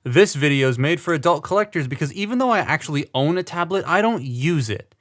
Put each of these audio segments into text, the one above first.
This video is made for adult collectors because even though I actually own a tablet, I don't use it.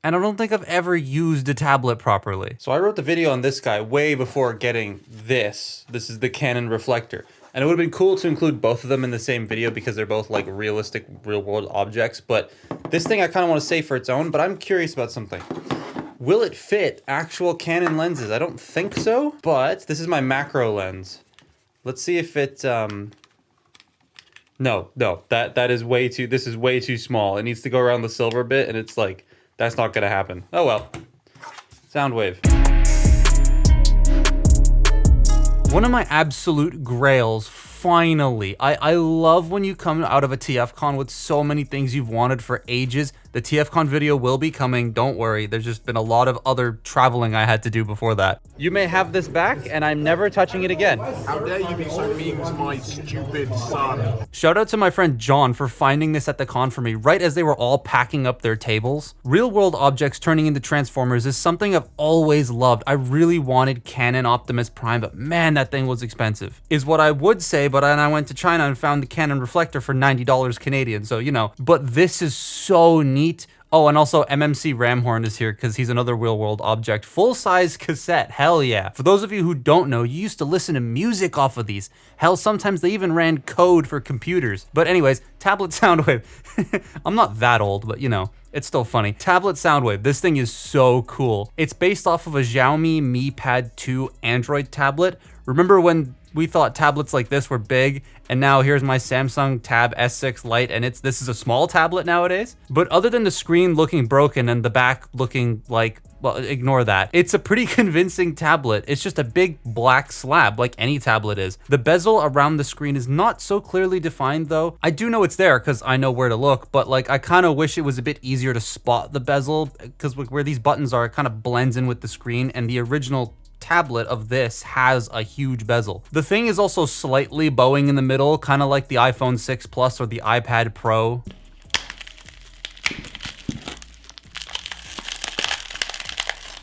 And I don't think I've ever used a tablet properly. So I wrote the video on this guy way before getting this. This is the Canon reflector. And it would have been cool to include both of them in the same video because they're both like realistic real world objects. But this thing I kind of want to save for its own, but I'm curious about something. Will it fit actual Canon lenses? I don't think so, but this is my macro lens. Let's see if it, no, that is way too, this is way too small. It needs to go around the silver bit and it's like, that's not gonna happen. Oh well. Soundwave. One of my absolute grails, finally. I love when you come out of a TFCon with so many things you've wanted for ages. The TFCon video will be coming, don't worry. There's just been a lot of other traveling I had to do before that. You may have this back, and I'm never touching it again. How dare you be so mean to my stupid son? Shout out to my friend John for finding this at the con for me, right as they were all packing up their tables. Real world objects turning into Transformers is something I've always loved. I really wanted Canon Optimus Prime, but man, that thing was expensive. Is what I would say, but then I went to China and found the Canon reflector for $90 Canadian, so you know. But this is so neat. Oh, and also MMC Ramhorn is here because he's another real world object. Full-size cassette, hell yeah. For those of you who don't know, you used to listen to music off of these. Hell, sometimes they even ran code for computers. But anyways, tablet Soundwave. I'm not that old, but you know, it's still funny. Tablet Soundwave, this thing is so cool. It's based off of a Xiaomi Mi Pad 2 Android tablet. Remember when we thought tablets like this were big, and now here's my Samsung Tab S6 Lite, and this is a small tablet nowadays? But other than the screen looking broken and the back looking like, well, ignore that. It's a pretty convincing tablet. It's just a big black slab like any tablet is. The bezel around the screen is not so clearly defined though. I do know it's there because I know where to look, but like I kind of wish it was a bit easier to spot the bezel because where these buttons are, it kind of blends in with the screen, and the original tablet of this has a huge bezel. The thing is also slightly bowing in the middle, kind of like the iPhone 6 Plus or the iPad Pro.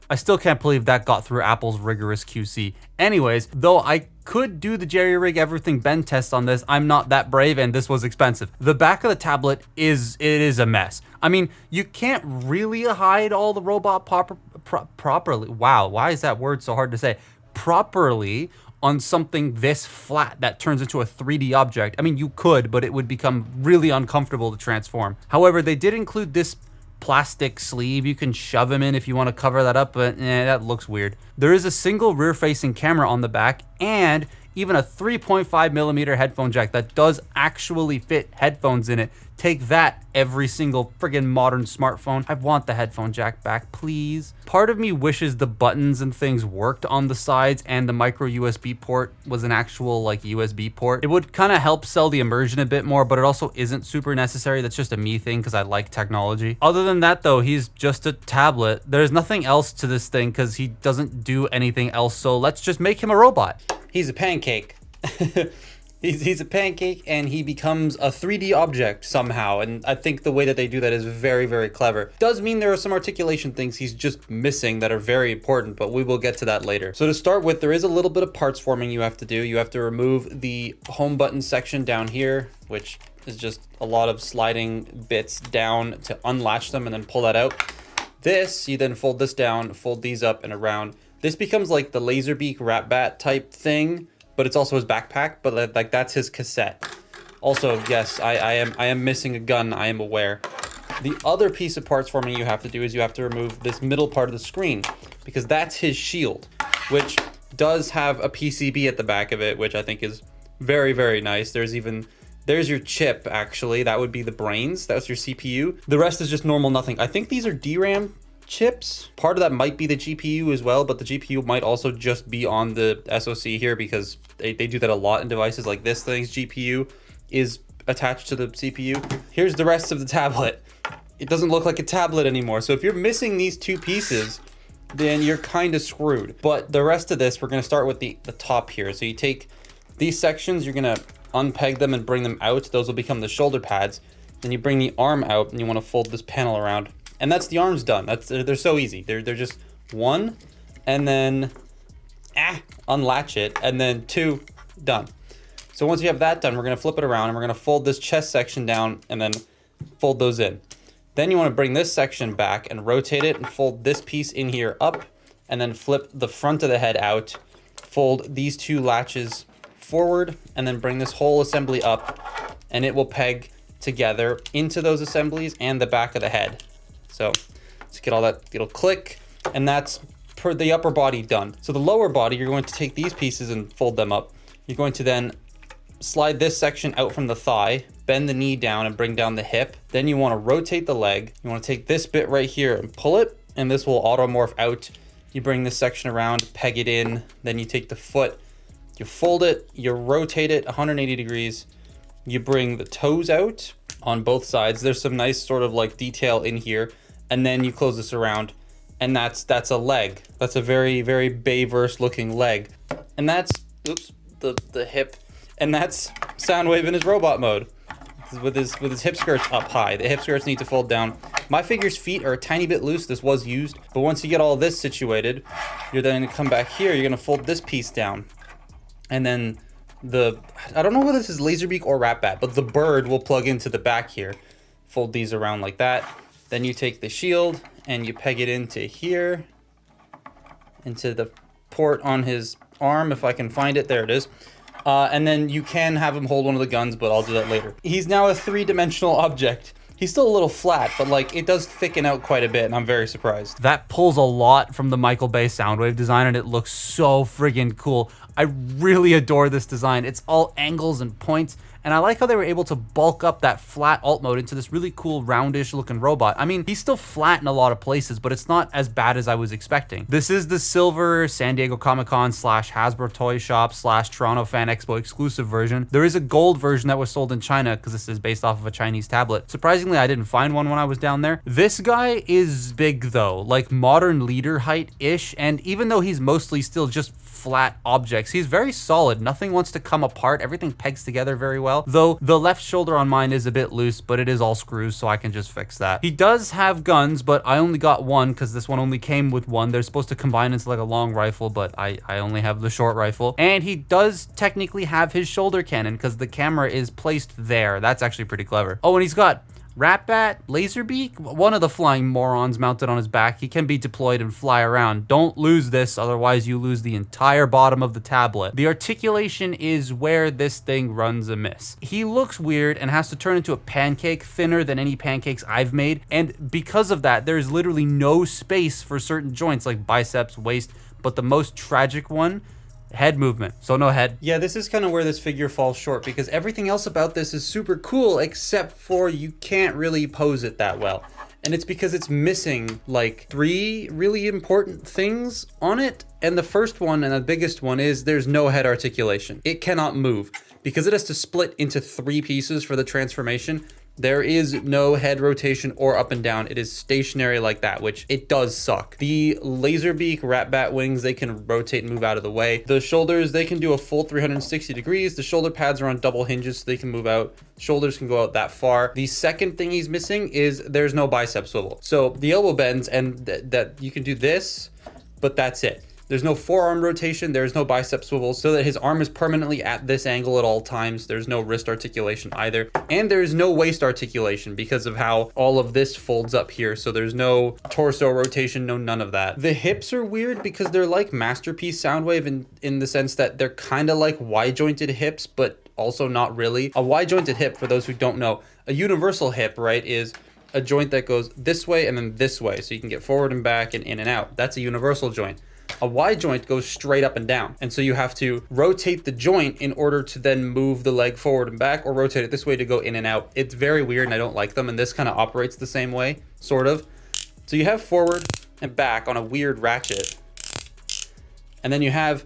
I still can't believe that got through Apple's rigorous QC. Anyways, though I could do the jerry-rig everything bend test on this, I'm not that brave and this was expensive. The back of the tablet is a mess. I mean, you can't really hide all the robot properly. Wow, why is that word so hard to say? Properly on something this flat that turns into a 3D object. I mean, you could, but it would become really uncomfortable to transform. However, they did include this plastic sleeve you can shove him in if you want to cover that up, but that looks weird. There is a single rear-facing camera on the back and even a 3.5mm headphone jack that does actually fit headphones in it. Take that, every single friggin' modern smartphone. I want the headphone jack back, please. Part of me wishes the buttons and things worked on the sides and the micro USB port was an actual like USB port. It would kind of help sell the immersion a bit more, but it also isn't super necessary. That's just a me thing because I like technology. Other than that though, he's just a tablet. There's nothing else to this thing because he doesn't do anything else, so let's just make him a robot. He's a pancake. He's a pancake and he becomes a 3D object somehow, and I think the way that they do that is very, very clever. Does mean there are some articulation things he's just missing that are very important, but we will get to that later. So to start with, there is a little bit of parts forming you have to do. You have to remove the home button section down here, which is just a lot of sliding bits down to unlatch them and then pull that out. This, you then fold this down, fold these up and around. This becomes like the Laserbeak Rat Bat type thing, but it's also his backpack, but like that's his cassette. Also, yes, I am missing a gun, I am aware. The other piece of parts forming you have to do is you have to remove this middle part of the screen because that's his shield, which does have a PCB at the back of it, which I think is very, very nice. There's your chip actually, that would be the brains, that's your CPU. The rest is just normal nothing. I think these are DRAM chips. Part of that might be the GPU as well, but the GPU might also just be on the SoC here because they do that a lot in devices like this thing's GPU is attached to the CPU. Here's the rest of the tablet. It doesn't look like a tablet anymore. So if you're missing these two pieces, then you're kind of screwed. But the rest of this, we're gonna start with the top here. So you take these sections, you're gonna unpeg them and bring them out. Those will become the shoulder pads. Then you bring the arm out and you wanna fold this panel around. And that's the arms done. They're so easy. They're just one, and then unlatch it, and then two, done. So once you have that done, we're gonna flip it around and we're gonna fold this chest section down and then fold those in. Then you wanna bring this section back and rotate it and fold this piece in here up, and then flip the front of the head out, fold these two latches forward, and then bring this whole assembly up, and it will peg together into those assemblies and the back of the head. So let's get all that, it'll click, and that's for the upper body done. So the lower body, you're going to take these pieces and fold them up. You're going to then slide this section out from the thigh, bend the knee down and bring down the hip. Then you want to rotate the leg. You want to take this bit right here and pull it, and this will automorph out. You bring this section around, peg it in, then you take the foot, you fold it, you rotate it 180 degrees. You bring the toes out on both sides. There's some nice sort of like detail in here, and then you close this around, and that's a leg. That's a very, very Bayverse looking leg. And that's, oops, the hip, and that's Soundwave in his robot mode with his hip skirts up high. The hip skirts need to fold down. My figure's feet are a tiny bit loose. This was used, but once you get all this situated, you're then gonna come back here. You're gonna fold this piece down, and then I don't know whether this is Laserbeak or Ratbat, but the bird will plug into the back here. Fold these around like that. Then you take the shield and you peg it into here, into the port on his arm, if I can find it. There it is. And then you can have him hold one of the guns, but I'll do that later. He's now a three-dimensional object. He's still a little flat, but like it does thicken out quite a bit, and I'm very surprised. That pulls a lot from the Michael Bay Soundwave design, and it looks so friggin' cool. I really adore this design. It's all angles and points, and I like how they were able to bulk up that flat alt mode into this really cool roundish looking robot. I mean, he's still flat in a lot of places, but it's not as bad as I was expecting. This is the silver San Diego Comic-Con / Hasbro Toy Shop / Toronto Fan Expo exclusive version. There is a gold version that was sold in China because this is based off of a Chinese tablet. Surprisingly, I didn't find one when I was down there. This guy is big though, like modern leader height-ish, and even though he's mostly still just flat objects, he's very solid. Nothing wants to come apart. Everything pegs together very well. Though the left shoulder on mine is a bit loose, but it is all screws, so I can just fix that. He does have guns, but I only got one because this one only came with one. They're supposed to combine into like a long rifle, but I only have the short rifle. And he does technically have his shoulder cannon because the camera is placed there. That's actually pretty clever. Oh, and he's got Ratbat, Laserbeak, one of the flying morons mounted on his back. He can be deployed and fly around. Don't lose this, otherwise you lose the entire bottom of the tablet. The articulation is where this thing runs amiss. He looks weird and has to turn into a pancake, thinner than any pancakes I've made, and because of that, there's literally no space for certain joints like biceps, waist, but the most tragic one, head movement. So no head. Yeah, this is kind of where this figure falls short because everything else about this is super cool except for you can't really pose it that well. And it's because it's missing like 3 really important things on it. And the first one and the biggest one is there's no head articulation. It cannot move because it has to split into 3 pieces for the transformation. There is no head rotation or up and down. It is stationary like that, which it does suck. The Laserbeak Ratbat wings, they can rotate and move out of the way. The shoulders, they can do a full 360 degrees. The shoulder pads are on double hinges, so they can move out. Shoulders can go out that far. The second thing he's missing is there's no bicep swivel. So the elbow bends and that you can do this, but that's it. There's no forearm rotation, there's no bicep swivel, so that his arm is permanently at this angle at all times. There's no wrist articulation either. And there's no waist articulation because of how all of this folds up here. So there's no torso rotation, no none of that. The hips are weird because they're like Masterpiece Soundwave in the sense that they're kind of like Y-jointed hips, but also not really. A Y-jointed hip, for those who don't know, a universal hip, right, is a joint that goes this way and then this way. So you can get forward and back and in and out. That's a universal joint. A Y joint goes straight up and down. And so you have to rotate the joint in order to then move the leg forward and back, or rotate it this way to go in and out. It's very weird and I don't like them. And this kind of operates the same way, sort of. So you have forward and back on a weird ratchet. And then you have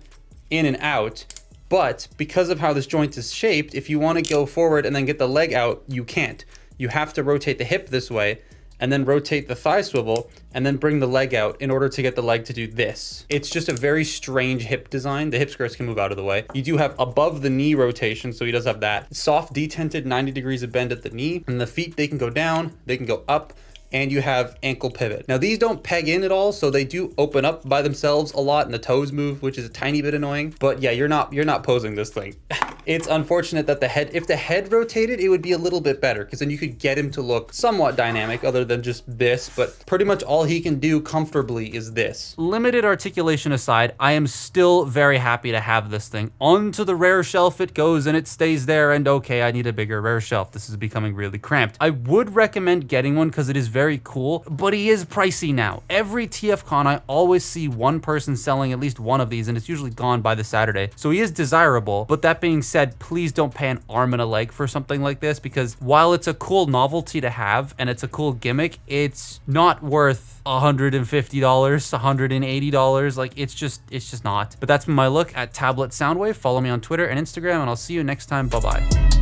in and out. But because of how this joint is shaped, if you want to go forward and then get the leg out, you can't. You have to rotate the hip this way and then rotate the thigh swivel and then bring the leg out in order to get the leg to do this. It's just a very strange hip design. The hip skirts can move out of the way. You do have above the knee rotation, so he does have that. Soft detented 90 degrees of bend at the knee, and the feet, they can go down, they can go up. and you have ankle pivot. Now these don't peg in at all, so they do open up by themselves a lot and the toes move, which is a tiny bit annoying. But yeah, you're not posing this thing. It's unfortunate that if the head rotated, it would be a little bit better, because then you could get him to look somewhat dynamic other than just this, but pretty much all he can do comfortably is this. Limited articulation aside, I am still very happy to have this thing. Onto the rare shelf it goes and it stays there, and okay, I need a bigger rare shelf. This is becoming really cramped. I would recommend getting one because it is very cool, but he is pricey now. Every TFCon I always see one person selling at least one of these, and it's usually gone by the Saturday. So he is desirable, but that being said, please don't pay an arm and a leg for something like this, because while it's a cool novelty to have and it's a cool gimmick, it's not worth $150, $180. Like it's just not. But that's been my look at tablet Soundwave. Follow me on Twitter and Instagram, and I'll see you next time. Bye-bye.